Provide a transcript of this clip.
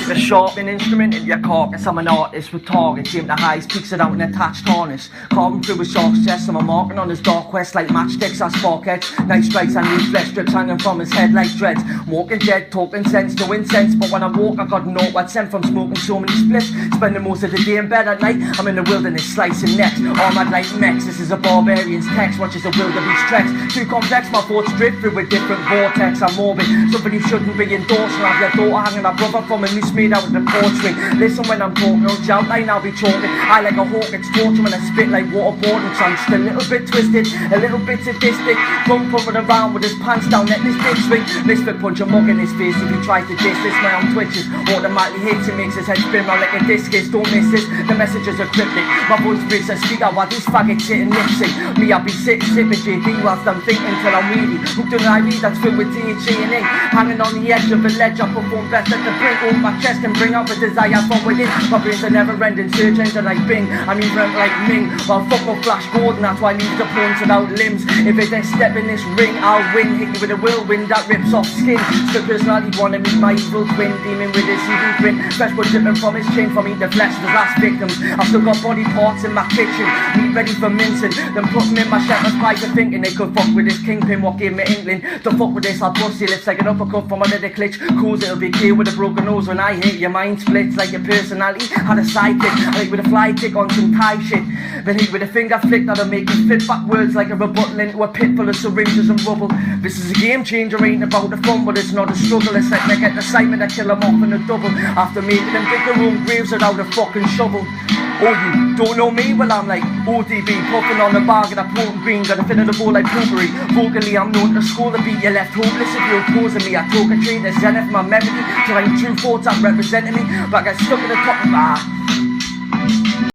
A sharpening instrument in your carcass. I'm an artist with targets, aim the highest peaks it out in attached harness. Carving through a shark's chest, I'm marking on his dark quest like matchsticks I spark heads. Night strikes and new flesh strips hanging from his head like dreads. Walking dead, talking sense to incense, but when I walk I got no what's sent from smoking so many spliffs. Spending most of the day in bed at night, I'm in the wilderness slicing necks. Armored like mechs, this is a barbarian's text. Watches the wildebeest treks. Too complex, my thoughts drift through a different vortex. I'm morbid, something you shouldn't be endorsing. Have your daughter hanging a brother from a noose made out of the portrait. Listen when I'm talking, no outline I'll be talking. I like a hawk, it's torture when I spit like waterboarding. So I'm just a little bit twisted, a little bit sadistic. Drunk pumping around with his pants down, let this dick swing. Misfit punch a mug in his face if he tries to diss this. My arm twitches, automatically hits it, makes his head spin round like a discus. Don't miss this, the messages are cryptic. My voice breaks a speaker while these faggots sit and lip sync. Me I'll be sitting sipping JD whilst I'm thinking till I'm weedy. Hooked on an IV that's filled with THC and ink. Hanging on the edge of a ledge, I perform best at the brink. Open my chest and bring out the desire from within. My brain's a never-ending search engine like Bing. I'm even like Ming. Well, fuck no Flash Gordon, that's why I leave the pawns without limbs. If they step in this ring, I'll win. Hit you with a whirlwind that rips off skin. Still personality wanna meet my evil twin, demon with his evil grin. Fresh blood dripping from his chin from eating the flesh of his last victims. I've still got body parts in my kitchen, meat ready for mincing. Then put them in my shepherd's pie for thinking they could fuck with this kingpin. What gave me inkling to fuck with this? I'll bust your lips like an uppercut from under the clitch. Cause it'll be clear with a broken nose when I hit your mind splits like your personality had a sidekick. I hit with a fly kick on some Thai shit, then hit with a finger flick that'll make you fit backwards like a rebuttal into a pit full of syringes and rubble. This is a game changer, ain't about the fun, but it's not a struggle. It's like they get the excitement to kill them off in a double. After making them dig their own graves without a fucking shovel. Oh, you don't know me? Well, I'm like ODB, puffing on the bag of that potent green, got a fin of the bowl like poopery. Vocally, I'm known to score the beat, you're left hopeless if you're opposing me. I talk and trade the zenith, my memory, to like true thoughts I'm representing me, but I get stuck in the top of